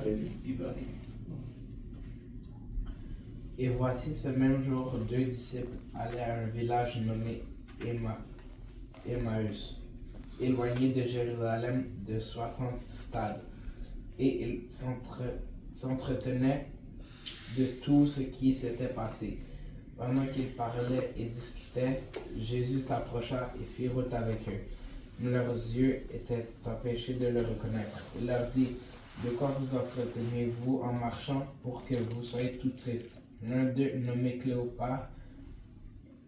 Allez-y. Et voici ce même jour, 2 disciples allaient à un village nommé Emmaüs, éloigné de Jérusalem de 60 stades, et ils s'entretenaient de tout ce qui s'était passé. Pendant qu'ils parlaient et discutaient, Jésus s'approcha et fit route avec eux. Mais leurs yeux étaient empêchés de le reconnaître. Il leur dit: « De quoi vous entretenez-vous en marchant pour que vous soyez tout tristes ?» L'un d'eux, nommé Cléopas,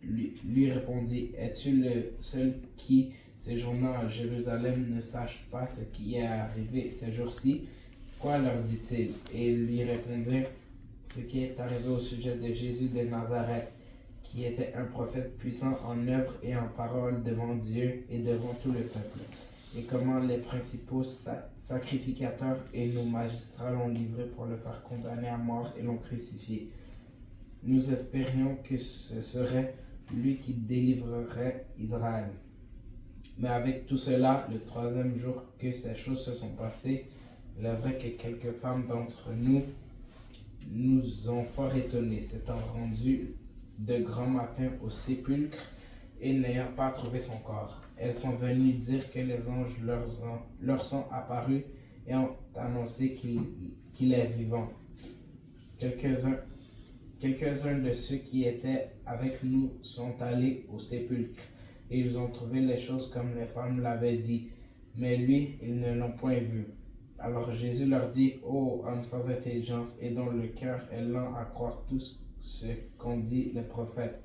lui répondit: « Es-tu le seul qui, séjournant à Jérusalem, ne sache pas ce qui est arrivé ces jours-ci? » Quoi, leur dit-il? Et ils lui répondirent: « Ce qui est arrivé au sujet de Jésus de Nazareth, qui était un prophète puissant en œuvre et en parole devant Dieu et devant tout le peuple, et comment les principaux sacrificateurs et nos magistrats l'ont livré pour le faire condamner à mort et l'ont crucifié. Nous espérions que ce serait lui qui délivrerait Israël. Mais avec tout cela, le 3e jour que ces choses se sont passées, il est vrai que quelques femmes d'entre nous ont fort étonnés, s'étant rendues de grand matin au sépulcre et n'ayant pas trouvé son corps. Elles sont venues dire que les anges leur sont apparus et ont annoncé qu'il est vivant. Quelques-uns de ceux qui étaient avec nous sont allés au sépulcre, et ils ont trouvé les choses comme les femmes l'avaient dit, mais lui, ils ne l'ont point vu. Alors Jésus leur dit: « Ô homme sans intelligence et dont le cœur est lent à croire tout ce qu'ont dit les prophètes,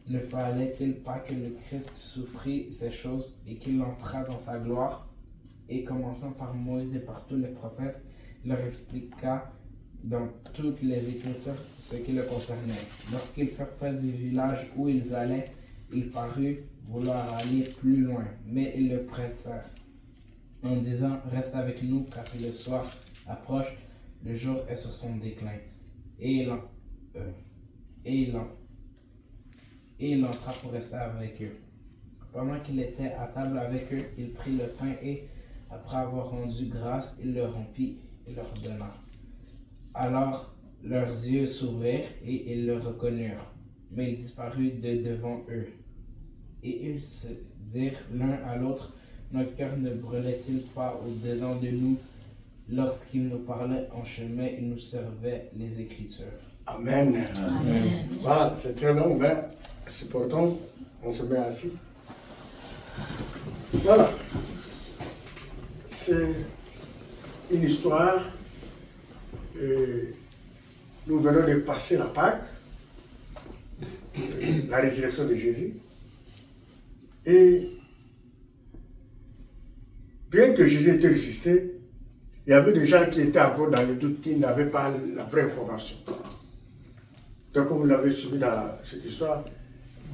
ne fallait-il pas que le Christ souffrit ces choses et qu'il entrât dans sa gloire ?» Et commençant par Moïse et par tous les prophètes, il leur expliqua dans toutes les Écritures ce qui le concernait. Lorsqu'ils furent près du village où ils allaient, il parut vouloir aller plus loin, mais ils le pressèrent en disant: « Reste avec nous, car le soir approche, le jour est sur son déclin. » Et il entra pour rester avec eux. Pendant qu'il était à table avec eux, il prit le pain et, après avoir rendu grâce, il le rompit et leur donna. Alors leurs yeux s'ouvrirent et ils le reconnurent, mais il disparut de devant eux. Et ils se dirent l'un à l'autre: « Notre cœur ne brûlait-il pas au-dedans de nous lorsqu'il nous parlait en chemin et nous servait les Écritures? » Amen. Amen. Voilà, c'est très long, mais supportons, on se met assis. Voilà. C'est une histoire. Nous venons de passer la Pâque, la résurrection de Jésus. Et bien que Jésus était ressuscité, il y avait des gens qui étaient encore dans le doute, qui n'avaient pas la vraie information. Donc, comme vous l'avez suivi dans cette histoire,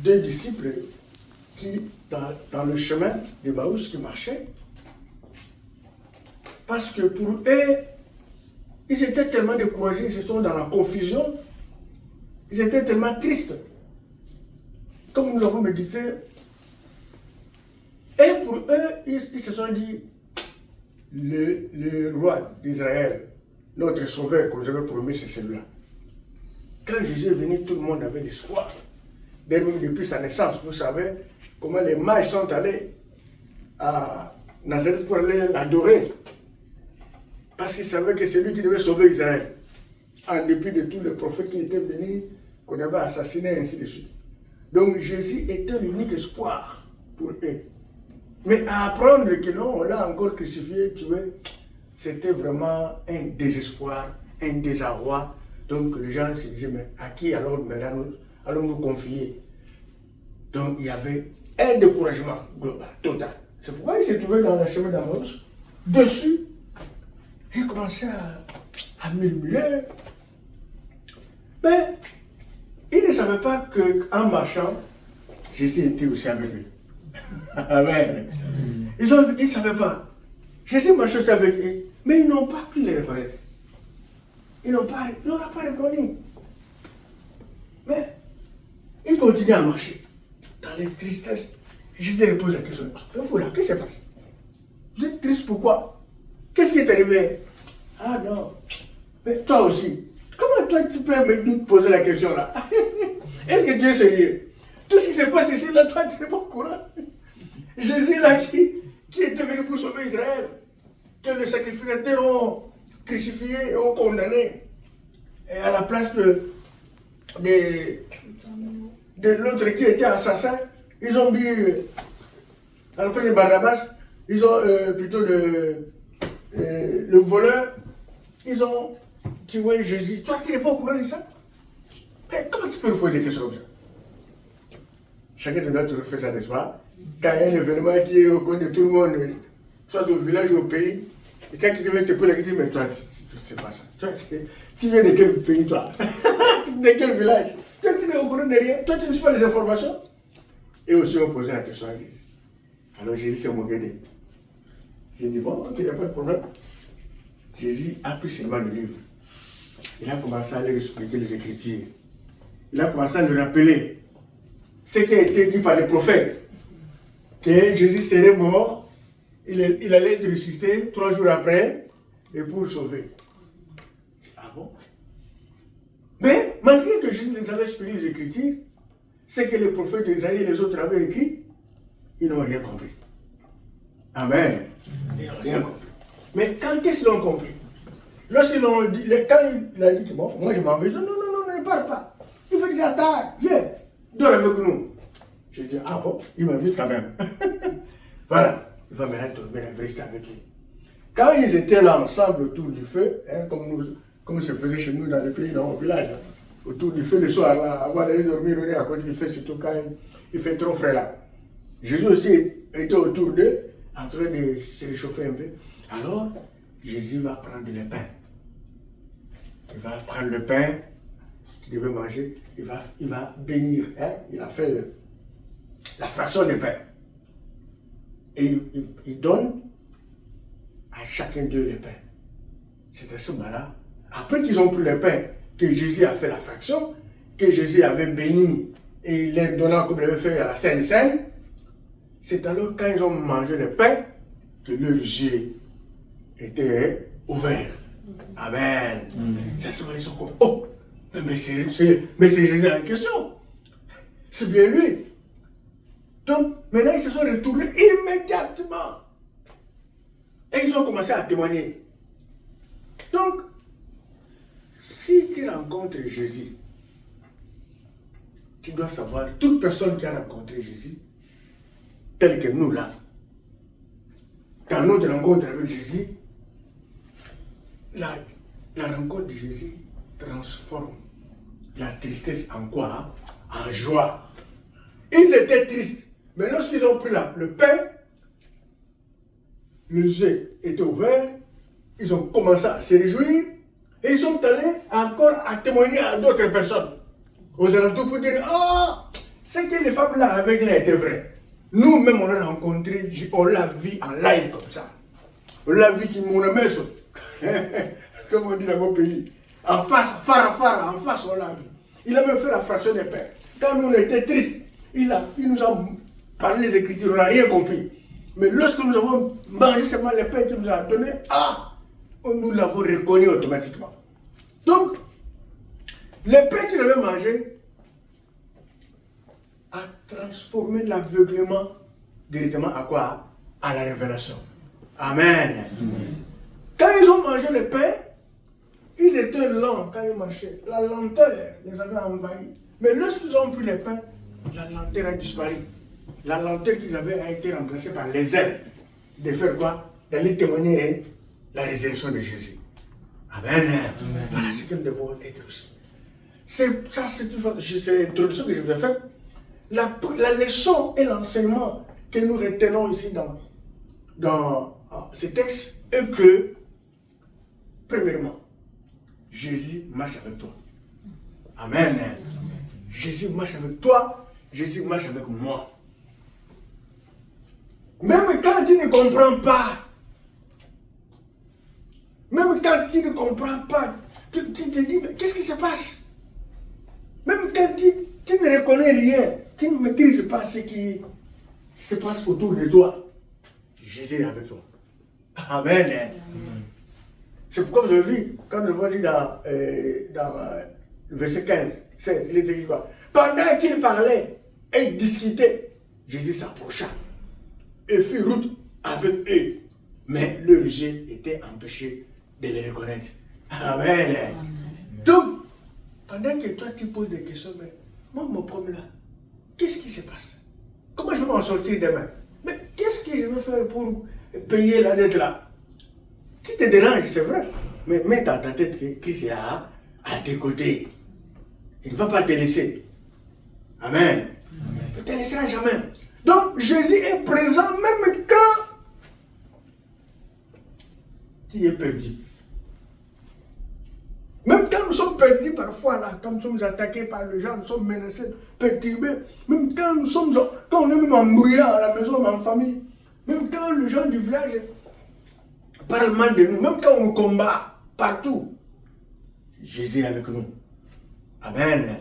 2 disciples qui, dans le chemin d'Emmaüs, qui marchaient, parce que pour eux, ils étaient tellement découragés, ils étaient dans la confusion, ils étaient tellement tristes. Comme nous l'avons médité, et pour eux, ils se sont dit: le roi d'Israël, notre sauveur, comme j'avais promis, c'est celui-là. Quand Jésus est venu, tout le monde avait l'espoir. Même depuis sa naissance, vous savez comment les mages sont allés à Nazareth pour aller l'adorer. Parce qu'ils savaient que c'est lui qui devait sauver Israël. En dépit de tous les prophètes qui étaient venus, qu'on avait assassinés, ainsi de suite. Donc Jésus était l'unique espoir pour eux. Mais à apprendre que non, on l'a encore crucifié, tué, c'était vraiment un désespoir, un désarroi. Donc les gens se disaient: mais à qui alors maintenant allons-nous confier? Donc il y avait un découragement global, total. C'est pourquoi il s'est trouvé dans le chemin d'Emmaüs, dessus. Il commençait à murmurer. Mais il ne savait pas qu'en marchant, Jésus était aussi avec lui. Amen. Ils ne savaient pas. Jésus marchait aussi avec eux, mais ils n'ont pas pu les reconnaître. Ils n'ont pas reconnu. Mais ils continuent à marcher dans les tristesses. Jésus leur pose la question: mais vous là, qu'est-ce qui se passe? Vous êtes triste pourquoi? Qu'est-ce qui est arrivé? Ah non, Mais toi aussi, comment toi tu peux nous poser la question là? Est-ce que tu es sérieux? Tout ce qui se passe ici, là, toi, tu n'es pas au courant. Jésus, là, qui était venu pour sauver Israël, que les sacrificateurs ont crucifié et ont condamné. Et à la place de l'autre qui était assassin, ils ont mis, à la place de Barabbas, ils ont plutôt le voleur, ils ont tué Jésus. Toi, tu n'es pas au courant de ça? Mais comment tu peux nous poser des questions comme ça? Chacun de nous fait ça, n'est-ce pas? Quand il y a un événement qui est au coin de tout le monde, soit au village ou au pays, et quand quelqu'un vient te poser la question, mais toi, c'est pas ça. Toi, tu viens de quel pays, toi? De quel village? Toi, tu n'es au courant de rien. Toi, tu ne sais pas les informations. Et aussi, on posait la question à Jésus. Alors, Jésus s'est moqué d'eux. J'ai dit, bon, ok, il n'y a pas de problème. Jésus a pris seulement le livre. Il a commencé à lui expliquer les Écritures. Il a commencé à lui rappeler ce qui a été dit par les prophètes, que Jésus serait mort, il allait être ressuscité 3 jours après, et pour sauver. Ah bon? Mais malgré que Jésus les avait expliqué les Écritures, ce que les prophètes d'Isaïe et les autres avaient écrit, ils n'ont rien compris. Amen. Ils n'ont rien compris. Mais quand est-ce qu'ils l'ont compris? Lorsqu'ils l'ont dit, quand il a dit que bon, moi je m'en vais, non, ne pars pas. Il fait déjà tard, viens, dors avec nous. J'ai dit, ah bon, il m'invite quand même. Voilà, il va maintenant dormir la rester avec lui. Quand ils étaient là ensemble autour du feu, hein, comme se faisait chez nous dans le pays, dans mon village, hein, autour du feu le soir, là, avant d'aller dormir, on est à côté du feu, surtout quand il fait trop frais là. Jésus aussi était autour d'eux, en train de se réchauffer un peu. Alors, Jésus va prendre le pain. Il va prendre le pain qu'il devait manger, il va bénir. Hein? Il a fait la fraction du pain. Et il donne à chacun d'eux le pain. C'est à ce moment-là, après qu'ils ont pris le pain, que Jésus a fait la fraction, que Jésus avait béni et il leur donnant comme il avait fait à la Sainte Seine, c'est alors quand ils ont mangé le pain que leurs yeux étaient ouverts. Amen. C'est ce moment ils sont comme, oh, mais c'est Jésus en question. C'est bien lui. Donc, maintenant, ils se sont retournés immédiatement. Et ils ont commencé à témoigner. Donc, si tu rencontres Jésus, tu dois savoir, toute personne qui a rencontré Jésus, tel que nous là, dans notre rencontre avec Jésus, la rencontre de Jésus transforme la tristesse en quoi? En joie. Ils étaient tristes, mais lorsqu'ils ont pris le pain, les yeux étaient ouverts, ils ont commencé à se réjouir, et ils sont allés encore à témoigner à d'autres personnes, aux alentours pour dire, ah, ce que les femmes là avaient dit était vrai. Nous-mêmes, on l'a rencontré, on l'a vu en live comme ça. On l'a vu qui m'ont mis ça. Comme on dit dans mon pays. En face, en face, on l'a vu. Il a même fait la fraction des pains. Quand nous, on était tristes, il nous a parlé des Écritures, on n'a rien compris. Mais lorsque nous avons mangé seulement les pains qu'il nous a donné, nous l'avons reconnu automatiquement. Donc, les pains qu'ils avaient mangés a transformé l'aveuglement directement à quoi? À la révélation. Amen. Quand ils ont mangé le pain, ils étaient lents quand ils marchaient. La lenteur les avait envahis. Mais lorsqu'ils ont pris le pain, la lenteur a disparu. La lenteur qu'ils avaient a été remplacée par les ailes. De faire quoi? D'aller témoigner la résurrection de Jésus. Amen. Amen. Voilà ce que nous devons être aussi. C'est l'introduction que je vous ai faite. La leçon et l'enseignement que nous retenons ici dans ces textes est que, premièrement, Jésus marche avec toi. Amen. Amen. Jésus marche avec toi, Jésus marche avec moi. Même quand tu ne comprends pas, tu te dis, mais qu'est-ce qui se passe? Même quand tu ne reconnais rien, tu ne maîtrises pas ce qui se passe autour de toi, Jésus est avec toi. Amen. C'est pourquoi vous avez vu, quand nous avons lu dans le verset 15, 16, il est écrit quoi? Pendant qu'il parlait et discutait, Jésus s'approcha et fit route avec eux. Mais leurs yeux étaient empêchés de les reconnaître. Amen. Amen. Donc, pendant que toi tu poses des questions, mais moi mon problème là, qu'est-ce qui se passe? Comment je vais m'en sortir demain? Mais qu'est-ce que je vais faire pour payer la dette là? Si te dérange, c'est vrai, mais mets dans ta tête que Christ est à tes côtés. Il ne va pas te laisser. Amen. Il ne te laissera jamais. Donc Jésus est présent même quand tu es perdu. Même quand nous sommes perdus parfois, là, quand nous sommes attaqués par les gens, nous sommes menacés, perturbés, même quand on est même embrouillés à la maison, en famille, même quand les gens du village parlent mal de nous, même quand on nous combat partout, Jésus est avec nous. Amen.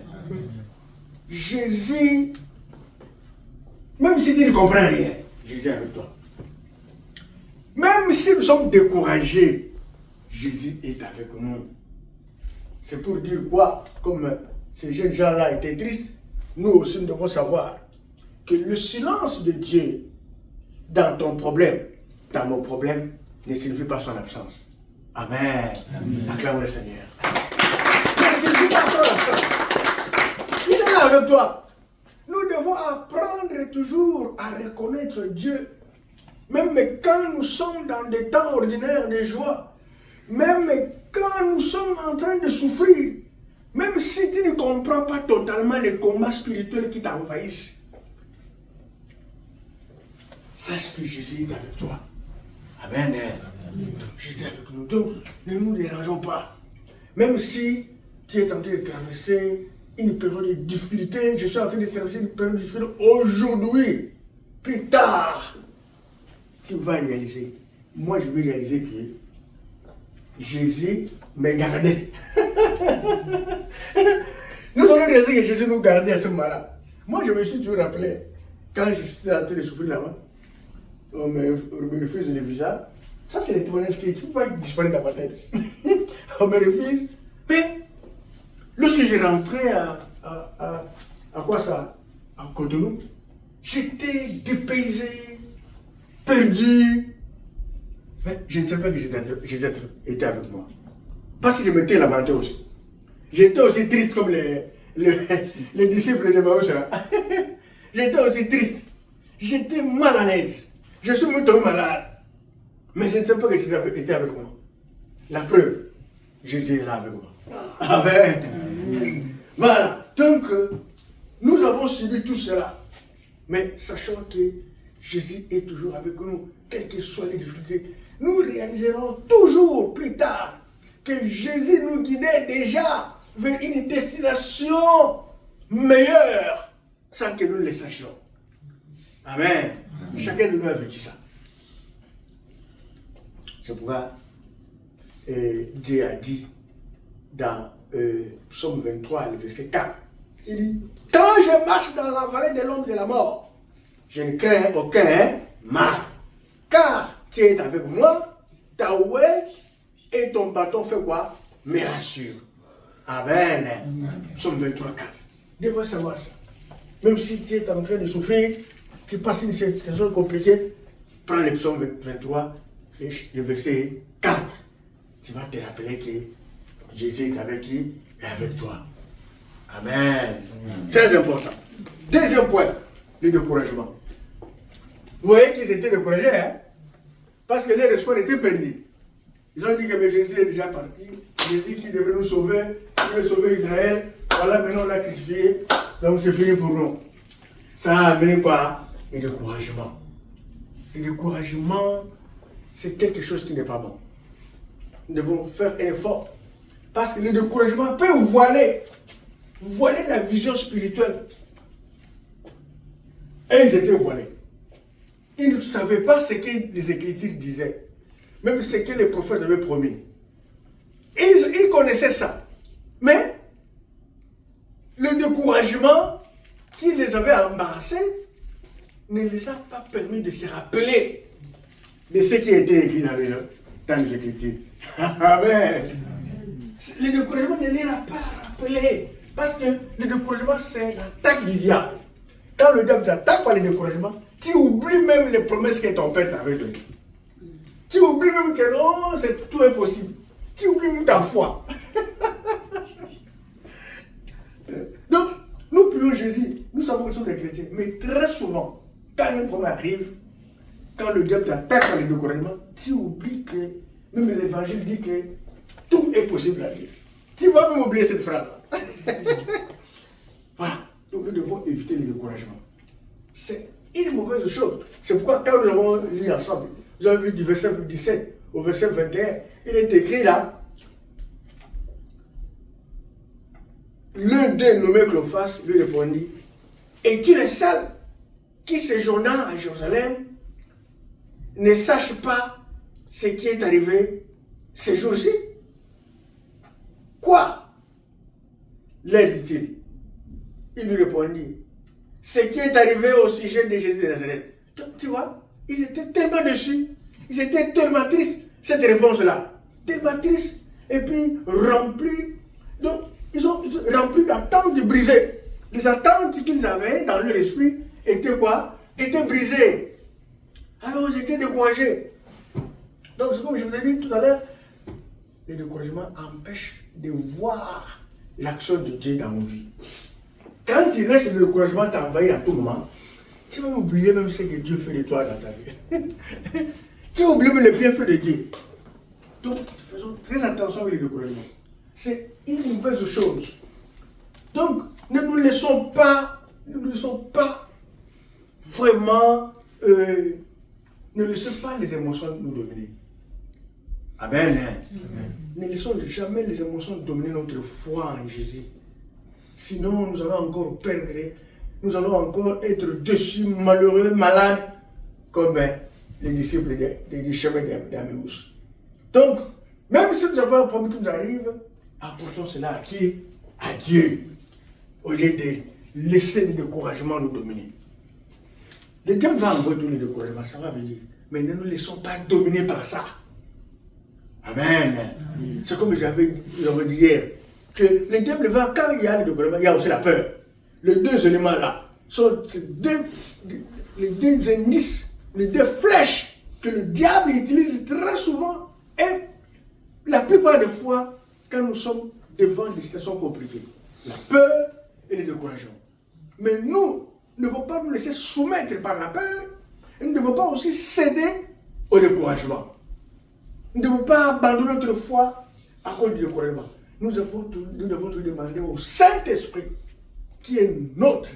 Jésus, même si tu ne comprends rien, Jésus est avec toi. Même si nous sommes découragés, Jésus est avec nous. C'est pour dire quoi? Comme ces jeunes gens-là étaient tristes, nous aussi nous devons savoir que le silence de Dieu dans ton problème, dans mon problème, ne signifie pas son absence. Amen. Acclamons le Seigneur. Ne signifie pas son absence. Il est là avec toi. Nous devons apprendre toujours à reconnaître Dieu. Même quand nous sommes dans des temps ordinaires de joie, même quand nous sommes en train de souffrir, même si tu ne comprends pas totalement les combats spirituels qui t'envahissent, sache que Jésus est avec toi. Amen. Donc, Jésus est avec nous. Donc, ne nous dérangeons pas. Même si tu es en train de traverser une période de difficulté, je suis en train de traverser une période de difficulté aujourd'hui, plus tard, tu vas réaliser. Moi, je vais réaliser que Jésus me gardait. Nous allons réaliser que Jésus nous gardait à ce moment-là. Moi, je me suis toujours rappelé, quand je suis en train de souffrir là-bas, on me refuse le visa. Ça, c'est les témoignages qui ne peuvent pas disparaître dans ma tête. On me refuse. Mais, lorsque j'ai rentré à quoi ça? À Cotonou, j'étais dépaysé, perdu. Mais je ne savais pas que Jésus était avec moi. Parce que je m'étais lamenté aussi. J'étais aussi triste comme les disciples de Maïs là. J'étais aussi triste. J'étais mal à l'aise. Je suis même tombé malade. Mais je ne savais pas que Jésus était avec moi. La preuve, Jésus est là avec moi. Amen. Voilà. Donc, nous avons subi tout cela. Mais sachant que Jésus est toujours avec nous, quelles que soient les difficultés, nous réaliserons toujours plus tard que Jésus nous guidait déjà vers une destination meilleure sans que nous le sachions. Amen. Chacun de nous a vécu ça. C'est pourquoi Dieu a dit dans Psaume 23, le verset 4, il dit, quand je marche dans la vallée de l'ombre de la mort, je ne crains aucun mal, car tu es avec moi, ta ouelle et ton bâton fait quoi? Me rassure. Amen. Psaume 23, 4. Tu devrais savoir ça. Même si tu es en train de souffrir, tu passes une situation compliquée, prends le psaume 23, le verset 4. Tu vas te rappeler que Jésus est avec qui? Et avec toi. Amen. Très important. Deuxième point, le découragement. Vous voyez qu'ils étaient découragés, hein? Parce que leur espoir était perdu. Ils ont dit que Jésus est déjà parti. Jésus qui devrait nous sauver, qui veut sauver Israël. Voilà, maintenant on l'a crucifié. Donc c'est fini pour nous. Ça a amené quoi? Le découragement. Le découragement, c'est quelque chose qui n'est pas bon. Nous devons faire un effort. Parce que le découragement peut voiler la vision spirituelle. Et ils étaient voilés. Ils ne savaient pas ce que les Écritures disaient. Même ce que les prophètes avaient promis. Ils connaissaient ça. Mais le découragement qui les avait embarrassés ne les a pas permis de se rappeler de ce qui était écrit dans les Écritures. Amen. Le découragement ne l'ira pas rappelé. Parce que le découragement, c'est l'attaque du diable. Quand le diable t'attaque par le découragement, tu oublies même les promesses que ton père t'avait données. Tu oublies même que non, tout est possible. Tu oublies même ta foi. Donc, nous prions Jésus. Nous savons que nous sommes des chrétiens. Mais très souvent, quand un problème arrive, quand le diable t'attaque par le découragement, tu oublies que même l'évangile dit que tout est possible à Dieu. Tu vas même oublier cette phrase. Voilà. Donc nous devons éviter le découragement. C'est une mauvaise chose. C'est pourquoi quand nous avons lu ensemble, vous avez vu du verset 17 au verset 21, il est écrit là, l'un d'eux nommé Clophas lui répondit, es-tu le seul qui séjournant à Jérusalem ne sache pas ce qui est arrivé ces jours-ci? Quoi? Leur dit-il. Il lui répondit, ce qui est arrivé au sujet de Jésus de Nazareth. Tu vois, ils étaient tellement déçus, ils étaient tellement tristes, cette réponse-là, tellement triste, et puis remplis. Donc, ils ont rempli d'attentes brisées. Les attentes qu'ils avaient dans leur esprit étaient quoi? Étaient brisées. Alors, ils étaient découragés. Donc, c'est comme je vous ai dit tout à l'heure, le découragement empêche de voir l'action de Dieu dans nos vies. Quand tu laisses le découragement t'envahir à tout moment, tu vas oublier même ce que Dieu fait de toi dans ta vie. Tu vas oublier même les bienfaits de Dieu. Donc, faisons très attention avec le découragement. C'est une mauvaise chose. Donc, ne nous laissons pas vraiment, ne laissons pas les émotions nous dominer. Amen. Amen. Ne laissons jamais les émotions dominer notre foi en Jésus. Sinon, nous allons encore perdre, nous allons encore être déçus, malheureux, malades, comme les disciples des chemins d'Emmaüs. Donc, même si nous avons un problème qui nous arrive, apportons cela à qui? À Dieu, au lieu de laisser le découragement nous dominer. Le diable va envoyer tout le découragement, ça va venir. Mais ne nous laissons pas dominer par ça. Amen. C'est comme j'avais dit hier, que le diable va, quand il y a le découragement, il y a aussi la peur. Les deux éléments-là sont les deux indices, les deux flèches que le diable utilise très souvent et la plupart des fois quand nous sommes devant des situations compliquées. La peur et le découragement. Mais nous ne devons pas nous laisser soumettre par la peur et nous ne devons pas aussi céder au découragement. Nous ne devons pas abandonner notre foi à cause du découragement. Nous devons tout demander au Saint-Esprit, qui est notre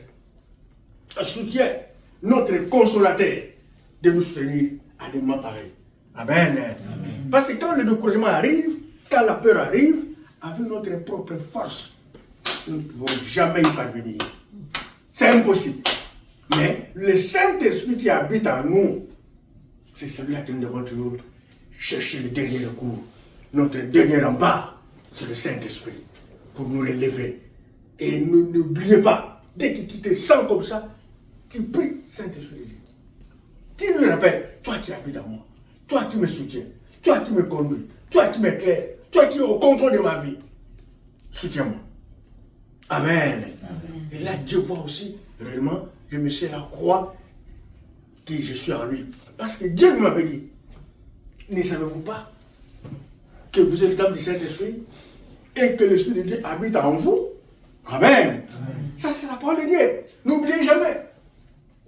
soutien, notre consolateur, de nous soutenir à des moments pareils. Amen. Amen. Parce que quand le découragement arrive, quand la peur arrive, avec notre propre force, nous ne pouvons jamais y parvenir. C'est impossible. Mais le Saint-Esprit qui habite en nous, c'est celui-là que nous devons toujours chercher le dernier recours, notre dernier rempart, c'est le Saint-Esprit, pour nous relever. Et n'oubliez pas, dès que tu te sens comme ça, tu pries Saint-Esprit de Dieu. Tu nous rappelles, toi qui habites en moi, toi qui me soutiens, toi qui me conduis, toi qui m'éclaires, toi qui es au contrôle de ma vie, soutiens-moi. Amen. Amen. Et là, Dieu voit aussi, réellement, je me suis à la croix, que je suis en lui. Parce que Dieu m'avait dit, ne savez-vous pas que vous êtes le temple du Saint-Esprit et que l'Esprit de Dieu habite en vous? Amen. Amen. Ça, c'est la parole de Dieu. N'oubliez jamais.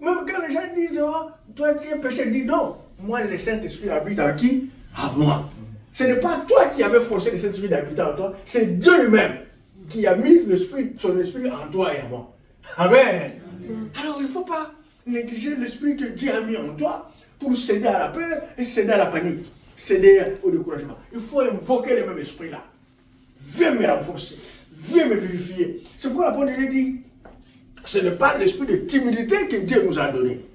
Même quand les gens disent, oh, toi tu es péché, dis non. Moi, le Saint-Esprit habite en qui? À moi. Ce n'est pas toi qui avais forcé le Saint-Esprit d'habiter en toi, c'est Dieu lui-même qui a mis son esprit en toi et en moi. Amen. Amen. Alors, il ne faut pas négliger l'esprit que Dieu a mis en toi pour céder à la peur et céder à la panique, céder au découragement. Il faut invoquer le même esprit-là. Viens me renforcer, viens me vivifier. C'est pourquoi l'apôtre Dieu dit, ce n'est pas l'esprit de timidité que Dieu nous a donné.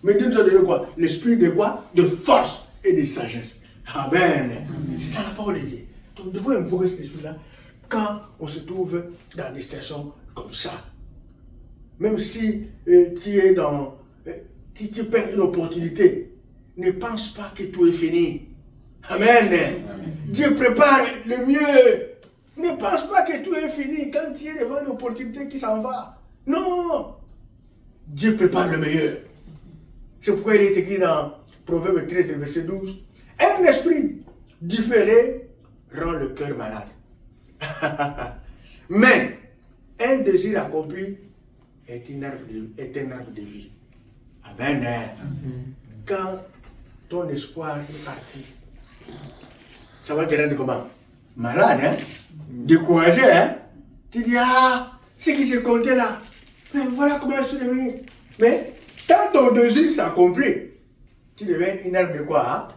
Mais Dieu nous a donné quoi? L'esprit de quoi? De force et de sagesse. Amen. Amen. C'est dans la parole de Dieu. Donc nous devons invoquer cet esprit-là quand on se trouve dans des situations comme ça. Même si tu perds une opportunité, ne pense pas que tout est fini. Amen. Dieu prépare le mieux. Ne pense pas que tout est fini quand tu es devant une opportunité qui s'en va. Non. Dieu prépare le meilleur. C'est pourquoi il est écrit dans Proverbe 13, verset 12. Un esprit différé rend le cœur malade. Mais un désir accompli est un arbre de vie. Amen. Quand ton espoir est parti, ça va te rendre comment? Malade, hein? Découragé, hein? Tu dis, ah, c'est que j'ai compté là. Mais voilà comment je suis devenu. Mais quand ton désir s'accomplit, tu deviens une arbre de quoi? Hein?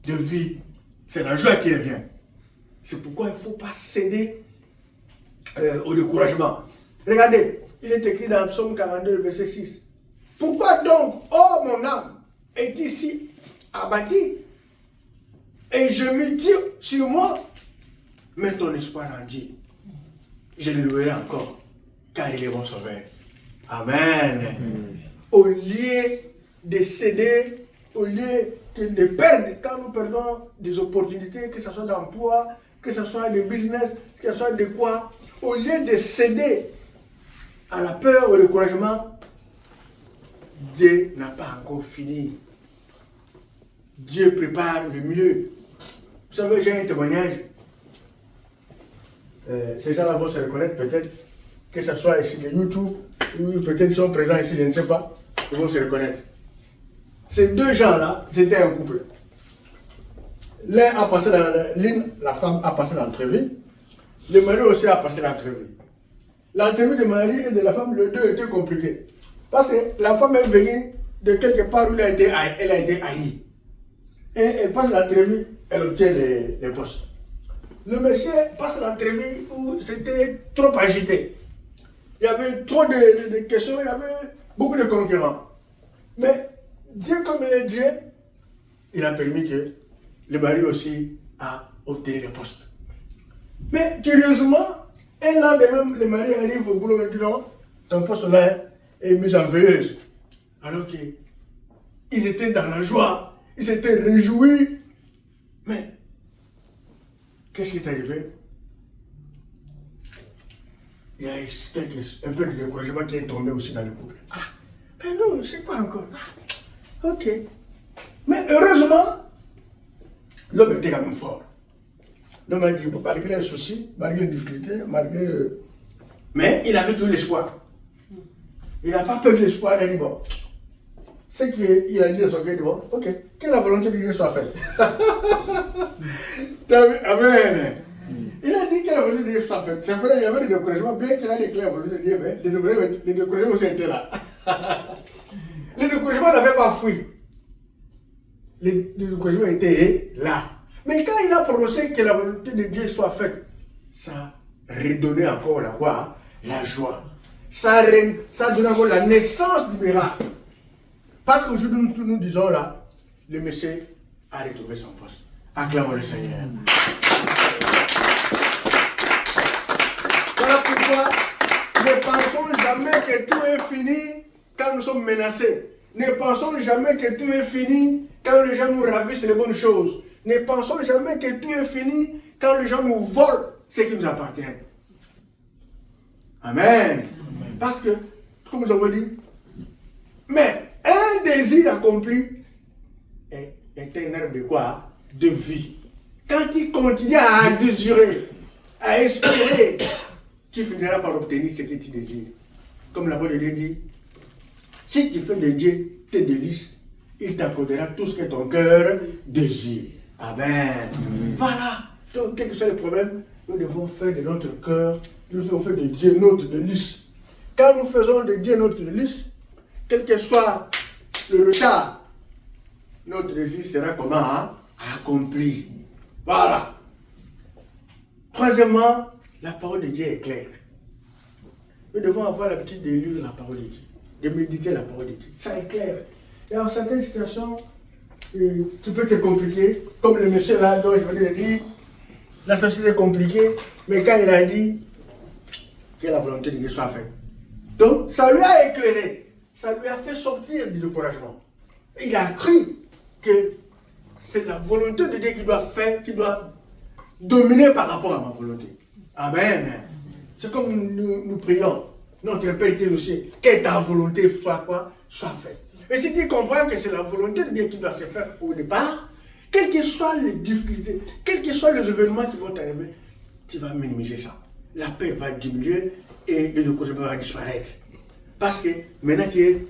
De vie. C'est la joie qui revient. C'est pourquoi il ne faut pas céder au découragement. Regardez, il est écrit dans Psaume 42, verset 6. Pourquoi donc, oh mon âme, est ici abattie et je me dis sur moi, mets ton espoir en Dieu. Je le louerai encore, car il est mon sauveur. Amen. Au lieu de céder, au lieu de perdre, quand nous perdons des opportunités, que ce soit d'emploi, que ce soit de business, que ce soit de quoi, au lieu de céder à la peur ou au découragement, Dieu n'a pas encore fini. Dieu prépare le mieux. Vous savez, j'ai un témoignage. Ces gens-là vont se reconnaître peut-être, que ce soit ici de YouTube, ou peut-être ils sont présents ici, je ne sais pas, ils vont se reconnaître. Ces deux gens-là, c'était un couple. L'un a passé dans la femme a passé l'entrevue, le mari aussi a passé l'entrevue. L'entrevue de mari et de la femme, les deux étaient compliqués. Parce que la femme est venue de quelque part où elle a été haïe. Et elle passe l'entrevue, elle obtient les postes. Le monsieur passe l'entrevue où c'était trop agité. Il y avait trop de questions, il y avait beaucoup de concurrents. Mais Dieu, comme il est Dieu, il a permis que le mari aussi a obtenu les postes. Mais curieusement, un lendemain, le mari arrive au boulot et dit non, ton poste là est mis en veilleuse. Alors qu'ils étaient dans la joie, ils s'étaient réjouis. Mais qu'est-ce qui est arrivé? Il y a un peu de découragement qui est tombé aussi dans le couple. Ah, mais non, c'est quoi encore? Ah, ok. Mais heureusement, l'homme était quand même fort. L'homme a dit, malgré les soucis, malgré les difficultés, mais il avait tout l'espoir. Il n'a pas perdu l'espoir, il a dit, bon, c'est qu'il a dit à son cœur, bon, ok, que la volonté de Dieu soit faite. Amen. Il a dit que la volonté de Dieu soit faite. C'est vrai, il y avait des découragements, bien qu'il a déclaré la volonté de Dieu, mais les découragements aussi étaient là. Les découragements n'avaient pas fui. Les découragements étaient là. Mais quand il a prononcé que la volonté de Dieu soit faite, ça redonnait encore la joie. Ça donnait encore la naissance du miracle. Parce qu'aujourd'hui, nous disons là, le monsieur a retrouvé son poste. Acclamons le Seigneur. Voilà pourquoi ne pensons jamais que tout est fini quand nous sommes menacés. Ne pensons jamais que tout est fini quand les gens nous ravissent les bonnes choses. Ne pensons jamais que tout est fini quand les gens nous volent ce qui nous appartient. Amen. Parce que, comme nous avons dit, mais un désir accompli est un arbre de quoi? De vie. Quand tu continues à désirer, à espérer, tu finiras par obtenir ce que tu désires. Comme la parole de Dieu dit, si tu fais de Dieu tes délices, il t'accordera tout ce que ton cœur désire. Amen. Voilà. Donc, quel que soit le problème, nous devons faire de notre cœur, nous devons faire de Dieu notre délice. Quand nous faisons de Dieu notre délice, quel que soit le retard, notre désir sera comment? Accompli. Voilà. Troisièmement, la parole de Dieu est claire. Nous devons avoir l'habitude de lire la parole de Dieu, de méditer la parole de Dieu. Ça est clair. Et dans certaines situations, tu peux te compliquer, comme le monsieur là dont je venais de dire, la société est compliquée, mais quand il a dit que la volonté de Dieu soit faite. Donc, ça lui a éclairé, ça lui a fait sortir du découragement. Il a cru que c'est la volonté de Dieu qui doit faire, qui doit dominer par rapport à ma volonté. Amen. C'est comme nous prions. Notre Père qui est aussi, que ta volonté soit quoi? Soit faite. Et si tu comprends que c'est la volonté de Dieu qui doit se faire au départ, quelles que soient les difficultés, quels que soient les événements qui vont arriver, tu vas minimiser ça. La paix va diminuer et le découragement va disparaître. Parce que maintenant tu es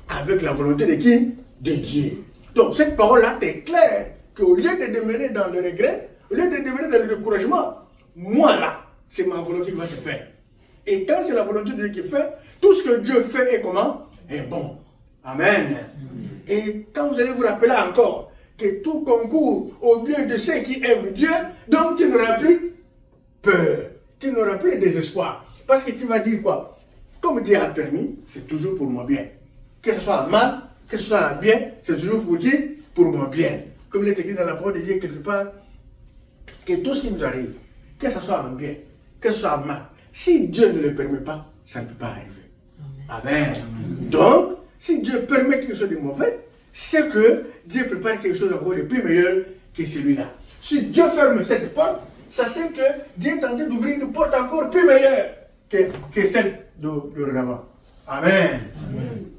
avec la volonté de qui? De Dieu. Donc cette parole-là, c'est clair qu'au lieu de demeurer dans le regret, au lieu de demeurer dans le découragement, moi là, c'est ma volonté qui va se faire. Et quand c'est la volonté de Dieu qui fait, tout ce que Dieu fait est comment? Est bon. Amen. Et quand vous allez vous rappeler encore que tout concourt au bien de ceux qui aiment Dieu, donc tu n'auras plus peur, tu n'auras plus de désespoir. Parce que tu vas dire quoi? Comme Dieu a permis, c'est toujours pour mon bien. Que ce soit un mal, que ce soit un bien, c'est toujours pour qui? Pour mon bien. Comme il est écrit dans la parole de Dieu quelque part, que tout ce qui nous arrive, que ce soit un bien, que ce soit un mal, si Dieu ne le permet pas, ça ne peut pas arriver. Amen. Donc, si Dieu permet quelque chose de mauvais, c'est que Dieu prépare quelque chose encore de plus meilleur que celui-là. Si Dieu ferme cette porte, sachez que Dieu est en train d'ouvrir une porte encore plus meilleure que celle de l'avant. Amen.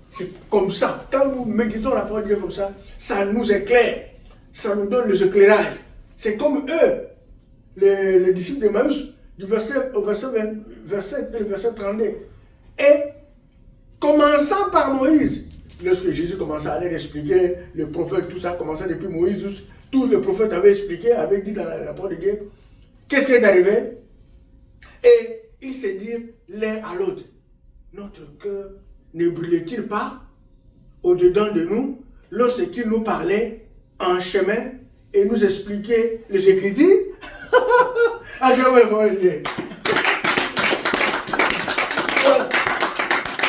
C'est comme ça. Quand nous méditons la parole de Dieu comme ça, ça nous éclaire. Ça nous donne les éclairages. C'est comme eux, les disciples d'Emmaüs, du verset 32. Et commençant par Moïse, lorsque Jésus commençait à leur expliquer, les prophètes, tout ça commençait depuis Moïse, tous les prophètes avaient expliqué, avaient dit dans la parole de Dieu, qu'est-ce qui est arrivé? Et ils se dirent l'un à l'autre, notre cœur ne brûlait-il pas au-dedans de nous lorsqu'il nous parlait en chemin et nous expliquait les Écritures? Ah, je vais le voir. Voilà.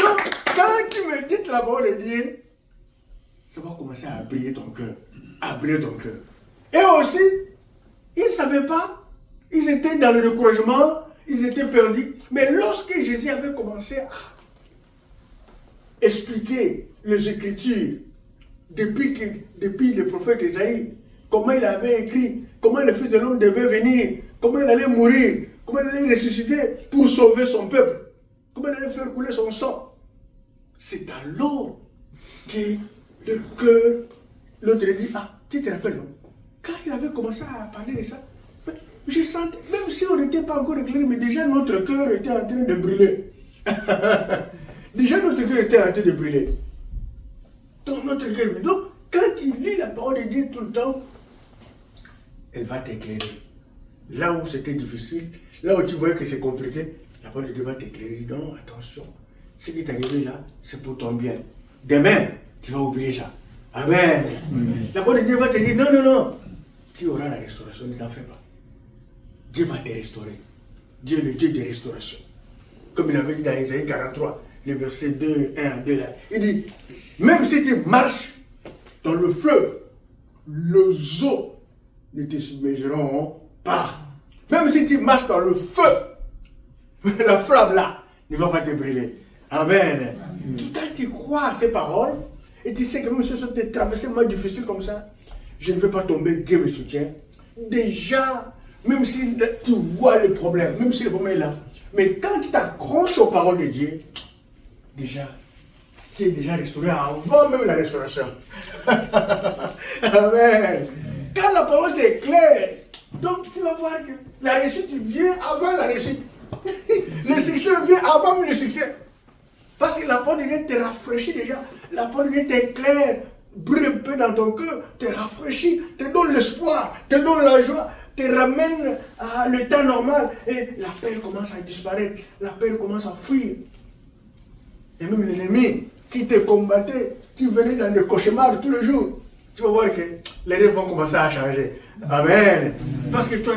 Donc, quand tu médites la parole de Dieu, ça va commencer à briller ton cœur. À briller ton cœur. Et aussi, ils ne savaient pas. Ils étaient dans le découragement. Ils étaient perdus. Mais lorsque Jésus avait commencé à expliquer les Écritures, depuis le prophète Isaïe, comment il avait écrit, comment le Fils de l'homme devait venir, comment il allait mourir, comment il allait ressusciter pour sauver son peuple, comment il allait faire couler son sang. C'est alors que le cœur, l'autre dit, ah, tu te rappelles, non? Quand il avait commencé à parler de ça, je sentais, même si on n'était pas encore éclairé, mais déjà notre cœur était en train de brûler. Déjà notre cœur était en train de brûler. Donc notre cœur brûle. Donc, quand tu lis la parole de Dieu tout le temps, elle va t'éclairer. Là où c'était difficile, là où tu voyais que c'est compliqué, la parole de Dieu va t'éclairer. Non, attention, ce qui est arrivé là, c'est pour ton bien. Demain, tu vas oublier ça. Amen. La parole de Dieu va te dire, non, non, non, tu auras la restauration, ne t'en fais pas. Dieu va te restaurer. Dieu est le Dieu de restauration. Comme il avait dit dans Isaïe 43, le verset 2, 1 à 2 là. Il dit, même si tu marches dans le fleuve, les eaux ne te submergeront pas. Même si tu marches dans le feu, la flamme là ne va pas te brûler. Amen. Quand tu crois à ces paroles, et tu sais que même si ce sont des traversements difficiles comme ça, je ne vais pas tomber, Dieu me soutient. Déjà, même si tu vois le problème, même si le problème est là, mais quand tu t'accroches aux paroles de Dieu, déjà, tu es déjà restauré avant même la restauration. Amen. Quand la parole est claire, donc tu vas voir que la réussite vient avant la réussite. Le succès vient avant même le succès. Parce que la parole de Dieu te rafraîchit déjà. La parole de Dieu t'éclaire, brûle un peu dans ton cœur, te rafraîchit, te donne l'espoir, te donne la joie, te ramène à l'état normal. Et la peur commence à disparaître, la peur commence à fuir. Et même l'ennemi qui te combattait, qui venait dans des cauchemars tous les jours, tu vas voir que les rêves vont commencer à changer. Amen. Parce que toi,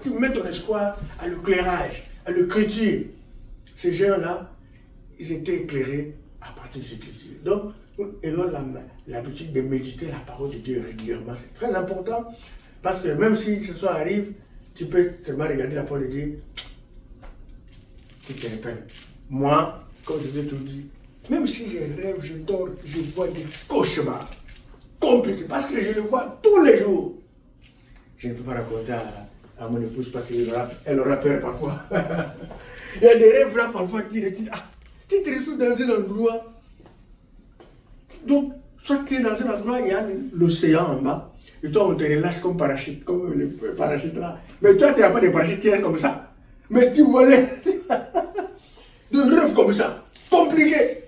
tu mets ton espoir à l'éclairage, à l'écriture. Ces gens-là, ils étaient éclairés à partir de l'écriture. Donc, nous ayons l'habitude de méditer la parole de Dieu régulièrement. C'est très important parce que même si ce soit arrive, tu peux seulement regarder la parole de Dieu. Tu te rappelles. Moi, comme je vous ai tout dit, même si je rêve, je dors, je vois des cauchemars. compliqué parce que je le vois tous les jours. Je ne peux pas raconter à mon épouse parce qu'elle aura peur parfois. Il y a des rêves là parfois tu te retrouves dans un endroit. Donc, soit tu es dans un endroit, il y a l'océan en bas, et toi on te relâche comme parachute, comme le parachute là. Mais toi tu n'as pas de parachute, tu es comme ça. Mais tu vois les de rêves comme ça, compliqué.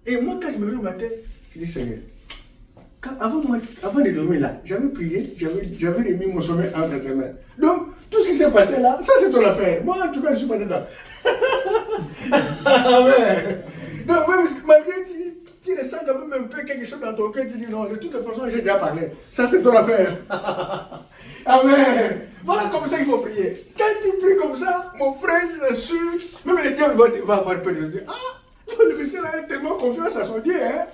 Et moi quand je me réveille le matin, je dis Seigneur, avant de dormir là, j'avais prié, j'avais remis mon sommeil entre tes mains. Donc, tout ce qui s'est passé là, ça c'est ton affaire. Moi, en tout cas, je ne suis pas dedans. Amen. Donc, même malgré tu ressens quand même un peu quelque chose dans ton cœur, tu dis non, de toute façon, j'ai déjà parlé. Ça c'est ton affaire. Amen. Voilà comme ça il faut prier. Quand tu pries comme ça, mon frère, je suis, même le diable va avoir peur de dire, ah, le monsieur là a tellement confiance à son Dieu, hein.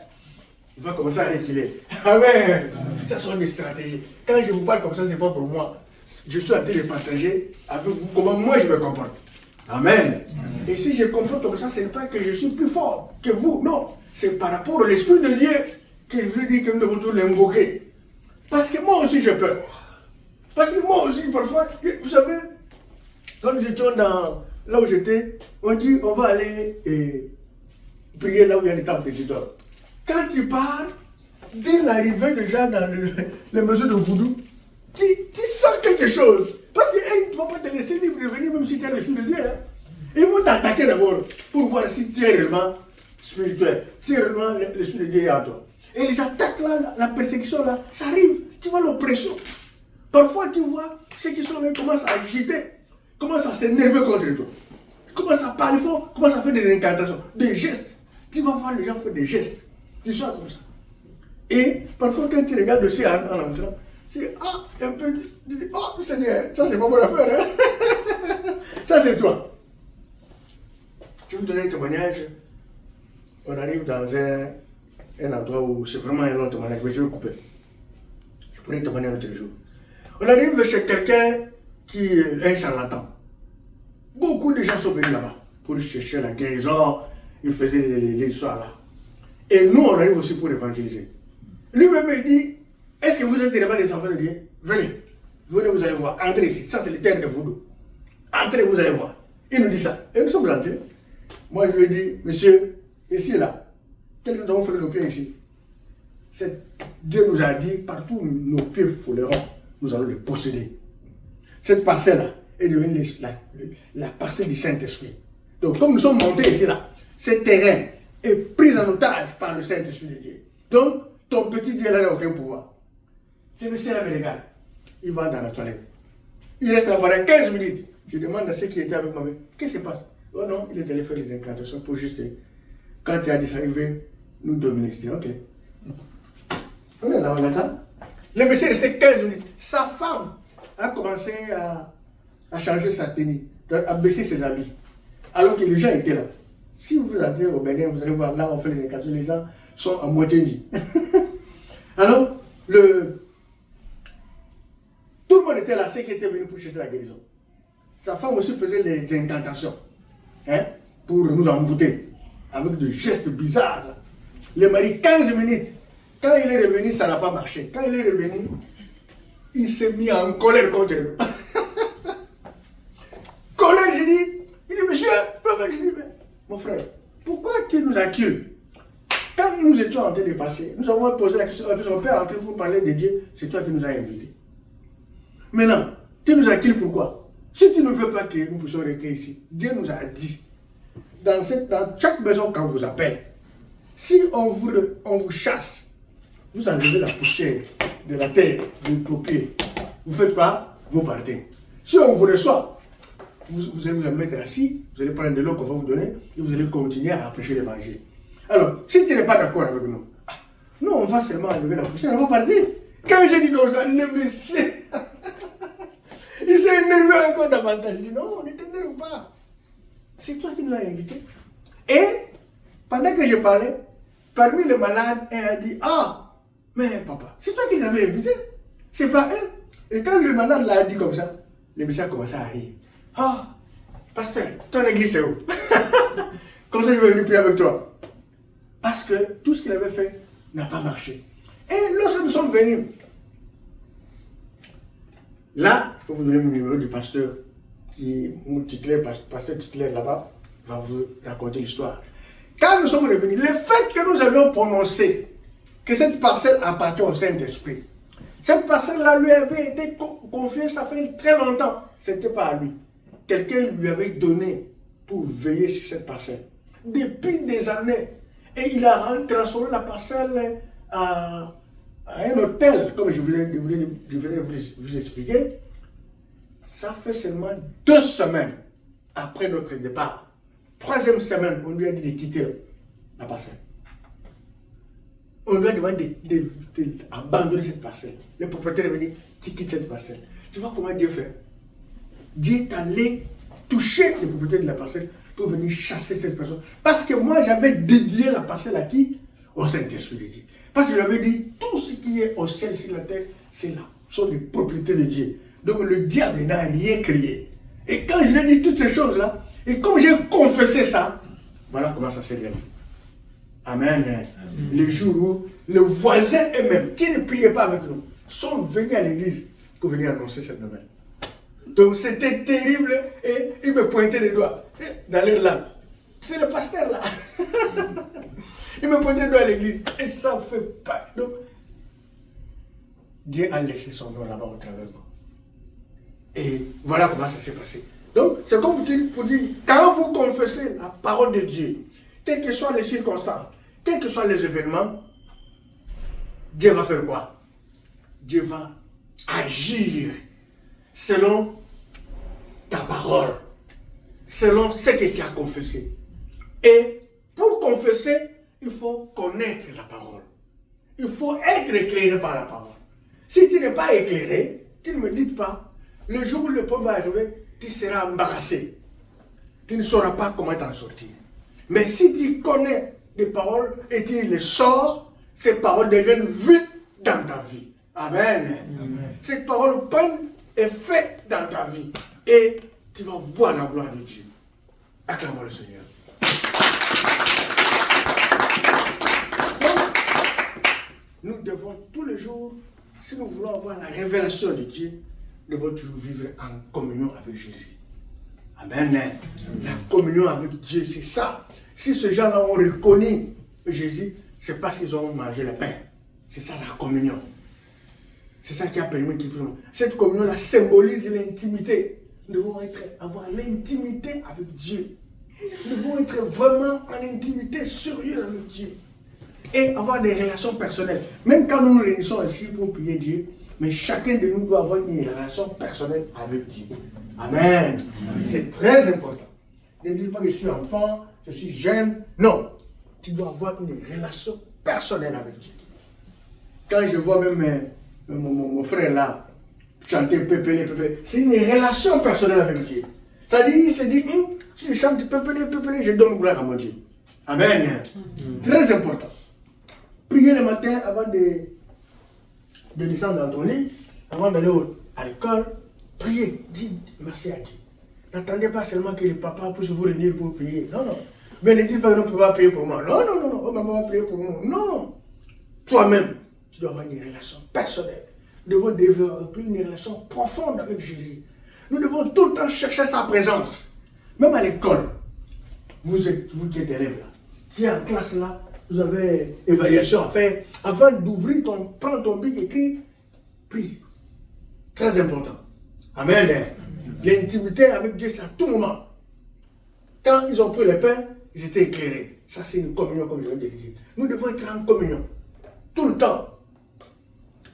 Il va commencer à réguler. Amen. Ça sont des stratégies. Quand je vous parle comme ça, ce n'est pas pour moi. Je suis en train de partager avec vous comment moi je me comporte. Amen. Et si je comporte comme ça, ce n'est pas que je suis plus fort que vous. Non. C'est par rapport à l'Esprit de Dieu que je veux dire que nous devons tous l'invoquer. Parce que moi aussi j'ai peur. Parce que moi aussi, parfois, vous savez, quand nous étions là où j'étais, on dit on va aller prier là où il y a les temples d'Isidore. Quand tu pars, dès l'arrivée déjà dans les maisons de voodoo, tu sens quelque chose. Parce qu'ils ne vont pas te laisser libre de venir même si tu as l'Esprit de Dieu. Hein. Ils vont t'attaquer d'abord pour voir si tu es réellement spirituel, si réellement l'Esprit de Dieu est en toi. Et les attaques là, la persécution là, ça arrive. Tu vois l'oppression. Parfois tu vois ceux qui sont là commencent à agiter, commencent à s'énerver contre toi. Ils commencent à parler fort, commencent à faire des incantations, des gestes. Tu vas voir les gens faire des gestes. Tu sois comme ça. Et parfois, quand tu regardes le ciel en entrant, tu dis, un peu, tu dis, oh Seigneur, ça c'est pas mon affaire, hein? Ça c'est toi. Je vais vous donner un témoignage. On arrive dans un endroit où c'est vraiment un long témoignage, mais je vais couper. Je pourrais témoigner un autre jour. On arrive chez quelqu'un qui est un charlatan. Beaucoup de gens sont venus là-bas pour chercher la guérison. Ils faisaient les histoires là. Et nous, on arrive aussi pour évangéliser. Lui-même, il dit, est-ce que vous êtes vraiment des enfants de Dieu? Venez, vous allez voir. Entrez ici. Ça, c'est le terre de voodoo. Entrez, vous allez voir. Il nous dit ça. Et nous sommes entrés. Moi, je lui ai dit, monsieur, ici, là, tel que nous avons fait nos pieds ici, Dieu nous a dit, partout où nos pieds fouleront, nous allons les posséder. Cette parcelle-là est devenue la parcelle du Saint-Esprit. Donc, comme nous sommes montés ici, là, ce terrain est pris en otage par le Saint-Esprit de Dieu. Donc, ton petit Dieu là n'a aucun pouvoir. Le monsieur là me regarde. Il va dans la toilette. Il reste là pendant 15 minutes. Je demande à ceux qui étaient avec moi, qu'est-ce qui se passe? Oh non, il est allé faire les incantations pour juste, quand il a dit arriver, nous dominer. Je dis, ok. On est là, on attend. Le monsieur est resté 15 minutes. Sa femme a commencé à changer sa tenue, à baisser ses habits. Alors que les gens étaient là. Si vous allez au Bénin, vous allez voir là, on fait les incantations, les gens sont à moitié nus. Alors, tout le monde était là, ceux qui étaient venus pour chercher la guérison. Sa femme aussi faisait les incantations, hein, pour nous envoûter, avec des gestes bizarres. Là. Le mari, 15 minutes. Quand il est revenu, ça n'a pas marché. Quand il est revenu, il s'est mis en colère contre nous. Colère, j'ai dit, il dit, monsieur, je dis, mais, mon frère, pourquoi tu nous accules? Quand nous étions en train de passer, nous avons posé la question, on peut entrer pour parler de Dieu, c'est toi qui nous as invités. Maintenant, tu nous accules pourquoi? Si tu ne veux pas que nous puissions rester ici, Dieu nous a dit, dans chaque maison qu'on vous appelle, si on vous chasse, vous enlevez la poussière de la terre, de vos pieds. Vous faites quoi? Vous partez. Si on vous reçoit, vous allez vous mettre assis, vous allez prendre de l'eau qu'on va vous donner et vous allez continuer à prêcher l'évangile. Alors, si tu n'es pas d'accord avec nous, nous on va seulement enlever la poussière, on va partir. Quand j'ai dit comme ça, le monsieur, il s'est énervé encore davantage. Il dit non, ne t'énerve pas. C'est toi qui nous as invités. Et, pendant que je parlais, parmi les malades, elle a dit, mais papa, c'est toi qui les avais invités. C'est pas eux. Et quand le malade l'a dit comme ça, le monsieur a commencé à rire. Pasteur, ton église c'est où? Comme ça, je vais venir prier avec toi. Parce que tout ce qu'il avait fait n'a pas marché. Et lorsque nous sommes venus, là, je vais vous donner le numéro du pasteur qui est titulaire, pasteur titulaire là-bas, va vous raconter l'histoire. Quand nous sommes revenus, le fait que nous avions prononcé que cette parcelle appartient au Saint-Esprit, cette parcelle-là lui avait été confiée, ça fait très longtemps. Ce n'était pas à lui. Quelqu'un lui avait donné pour veiller sur cette parcelle. Depuis des années. Et il a transformé la parcelle à un hôtel, comme je venais de vous expliquer. Ça fait seulement 2 semaines après notre départ. 3e semaine, on lui a dit de quitter la parcelle. On lui a demandé d'abandonner cette parcelle. Le propriétaire est venu, tu quittes cette parcelle. Tu vois comment Dieu fait? Dieu est allé toucher le propriétaire de la parcelle pour venir chasser cette personne. Parce que moi, j'avais dédié la parcelle à qui? Au Saint-Esprit de Dieu. Parce que je lui avais dit, tout ce qui est au ciel, sur la terre, c'est là. Ce sont des propriétés de Dieu. Donc le diable n'a rien créé. Et quand je lui ai dit toutes ces choses-là, et comme j'ai confessé ça, voilà comment ça s'est réalisé. Amen. Amen. Les jours où les voisins eux-mêmes, qui ne priaient pas avec nous, sont venus à l'église pour venir annoncer cette nouvelle. Donc c'était terrible et ils me pointaient les doigts d'aller là. C'est le pasteur là. Il me pointait les doigts à l'église et ça ne fait pas. Donc, Dieu a laissé son nom là-bas au travers de moi. Et voilà comment ça s'est passé. Donc, c'est comme pour dire, quand vous confessez la parole de Dieu, quelles que soient les circonstances, quels que soient les événements, Dieu va faire quoi? Dieu va agir selon ta parole, selon ce que tu as confessé. Et pour confesser, il faut connaître la parole. Il faut être éclairé par la parole. Si tu n'es pas éclairé, tu ne me dites pas, le jour où le problème va arriver, tu seras embarrassé. Tu ne sauras pas comment t'en sortir. Mais si tu connais les paroles et tu les sors, ces paroles deviennent vies dans ta vie. Amen. Amen. Ces paroles prennent effet dans ta vie. Et tu vas voir la gloire de Dieu. Acclamons le Seigneur. Donc, nous devons tous les jours, si nous voulons avoir la révélation de Dieu, nous devons toujours vivre en communion avec Jésus. Amen. La communion avec Dieu, c'est ça. Si ces gens-là ont reconnu Jésus, c'est parce qu'ils ont mangé le pain. C'est ça la communion. C'est ça qui a permis qu'ils puissent. Cette communion-là symbolise l'intimité. Nous devons avoir l'intimité avec Dieu. Nous devons être vraiment en intimité sérieuse avec Dieu. Et avoir des relations personnelles. Même quand nous nous réunissons ici pour prier Dieu, mais chacun de nous doit avoir une relation personnelle avec Dieu. Amen. C'est très important. Ne dis pas que je suis enfant, je suis jeune. Non. Tu dois avoir une relation personnelle avec Dieu. Quand je vois même mon frère là, chanter pépélé, c'est une relation personnelle avec Dieu. C'est-à-dire, il se dit, si je chante pépélé, je donne gloire à mon Dieu. Amen. Très important. Prier le matin avant de descendre dans ton lit, avant d'aller à l'école, priez, dites merci à Dieu. N'attendez pas seulement que le papa puisse vous réunir pour prier. Non, non. Mais ne dites pas que non, papa va prier pour moi. Non, non, non, non. Oh, maman va prier pour moi. Non. Toi-même, tu dois avoir une relation personnelle. Nous devons développer une relation profonde avec Jésus. Nous devons tout le temps chercher sa présence. Même à l'école, vous qui êtes élèves là, si en classe là, vous avez évaluation à faire, avant d'ouvrir prends ton bic, écris, prie. Très important. Amen. L'intimité avec Dieu, c'est à tout moment. Quand ils ont pris le pain, ils étaient éclairés. Ça, c'est une communion, comme je viens de le dire. Nous devons être en communion. Tout le temps.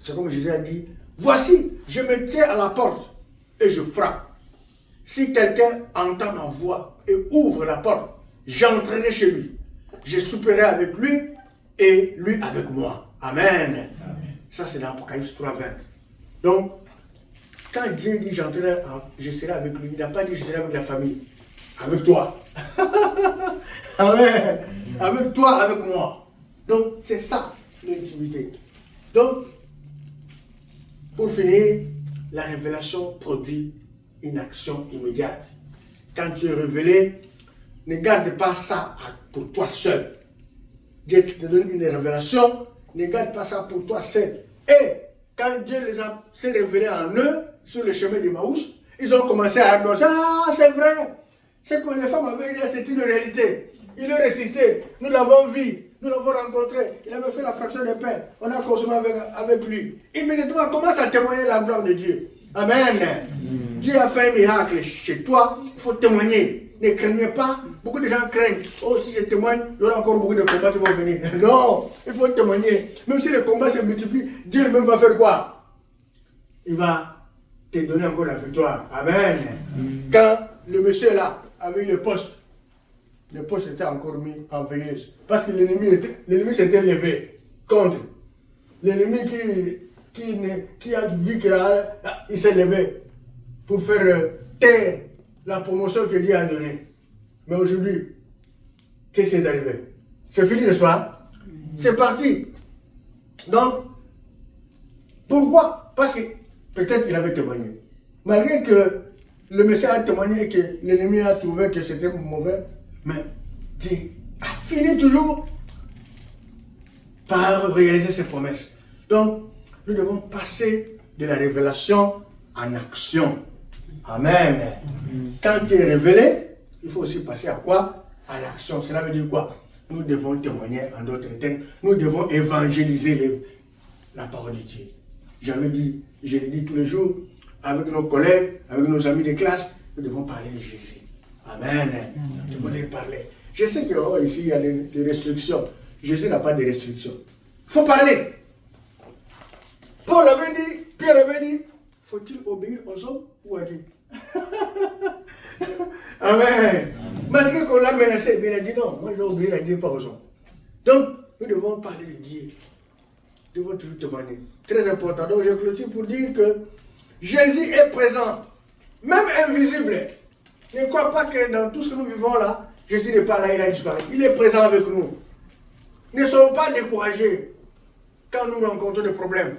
C'est comme Jésus a dit, voici, je me tiens à la porte et je frappe. Si quelqu'un entend ma voix et ouvre la porte, j'entrerai chez lui. Je souperai avec lui et lui avec moi. Amen. Amen. Ça, c'est dans Apocalypse 3:20. Donc, quand Dieu dit je serai avec lui, il n'a pas dit je serai avec la famille. Avec toi. Amen. Avec toi, avec moi. Donc, c'est ça, l'intimité. Donc, pour finir, la révélation produit une action immédiate. Quand tu es révélé, ne garde pas ça pour toi seul. Dieu te donne une révélation, Ne garde pas ça pour toi seul. Et quand Dieu s'est révélé en eux, sur le chemin de Maouche, ils ont commencé à annoncer, ah c'est vrai, c'est que les femmes avaient dit, c'est une réalité. Il a résisté, nous l'avons vu, nous l'avons rencontré, il avait fait la fraction de pain, on a consommé avec lui. Immédiatement, on commence à témoigner la gloire de Dieu. Amen. Dieu a fait un miracle chez toi, il faut témoigner. Ne craignez pas, beaucoup de gens craignent. Oh, si je témoigne, il y aura encore beaucoup de combats qui vont venir. Non, il faut témoigner. Même si les combats se multiplient, Dieu lui-même va faire quoi? Il va te donner encore la victoire. Amen. Quand le monsieur là avait le poste était encore mis en veilleuse. Parce que l'ennemi s'était levé contre. L'ennemi qui a vu qu'il s'est levé pour faire taire la promotion que Dieu a donnée. Mais aujourd'hui, qu'est-ce qui est arrivé? C'est fini, n'est-ce pas? C'est parti. Donc, pourquoi? Parce que peut-être qu'il avait témoigné. Malgré que le monsieur a témoigné et que l'ennemi a trouvé que c'était mauvais, mais Dieu a fini toujours par réaliser ses promesses. Donc, nous devons passer de la révélation en action. Amen. Quand tu es révélé, il faut aussi passer à quoi? À l'action. Cela veut dire quoi? Nous devons témoigner en d'autres termes. Nous devons évangéliser la parole de Dieu. Je le dis tous les jours, avec nos collègues, avec nos amis de classe, nous devons parler de Jésus. Amen. Nous devons les parler. Je sais que ici, il y a des restrictions. Jésus n'a pas de restrictions. Il faut parler. Paul avait dit, Pierre avait dit, faut-il obéir aux hommes ou à Dieu? Amen. Malgré qu'on l'a menacé, il a dit non, moi je vais obéir à Dieu, pas aux hommes. Donc, nous devons parler de Dieu. Nous devons toujours témoigner. Très important. Donc, je clôture pour dire que Jésus est présent, même invisible. Ne crois pas que dans tout ce que nous vivons là, Jésus n'est pas là, il a disparu. Il est présent avec nous. Ne soyons pas découragés quand nous rencontrons des problèmes.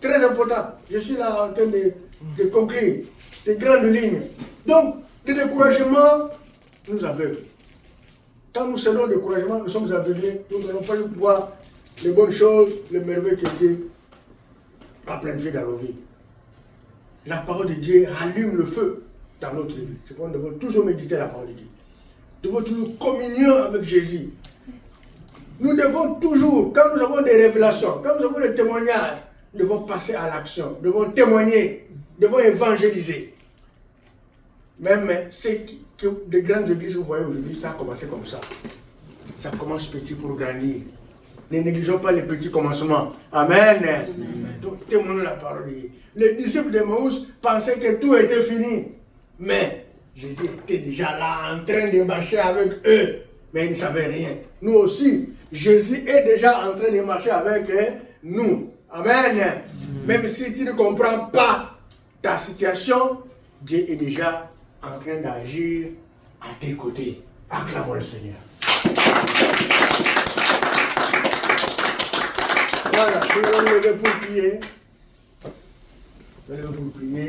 Très important. Je suis là en train de conclure des grandes lignes. Donc, le découragement nous aveugle. Quand nous cédons le découragement, nous sommes aveuglés. Nous n'allons pas voir les bonnes choses, les merveilles que Dieu a planifiées dans nos vies. La parole de Dieu rallume le feu dans notre vie. C'est pourquoi nous devons toujours méditer la parole de Dieu. Nous devons toujours communier avec Jésus. Nous devons toujours, quand nous avons des révélations, quand nous avons des témoignages, nous devons passer à l'action, nous devons témoigner, nous devons évangéliser. Même des grandes églises que vous voyez aujourd'hui, ça a commencé comme ça. Ça commence petit pour grandir. Ne négligeons pas les petits commencements. Amen. Donc témoignons la parole de Dieu. Les disciples de Maousse pensaient que tout était fini. Mais Jésus était déjà là en train de marcher avec eux. Mais ils ne savaient rien. Nous aussi, Jésus est déjà en train de marcher avec nous. Amen. Même si tu ne comprends pas ta situation, Dieu est déjà en train d'agir à tes côtés. Acclamons le Seigneur. Voilà, nous allons lever pour prier. Nous allons pour prier.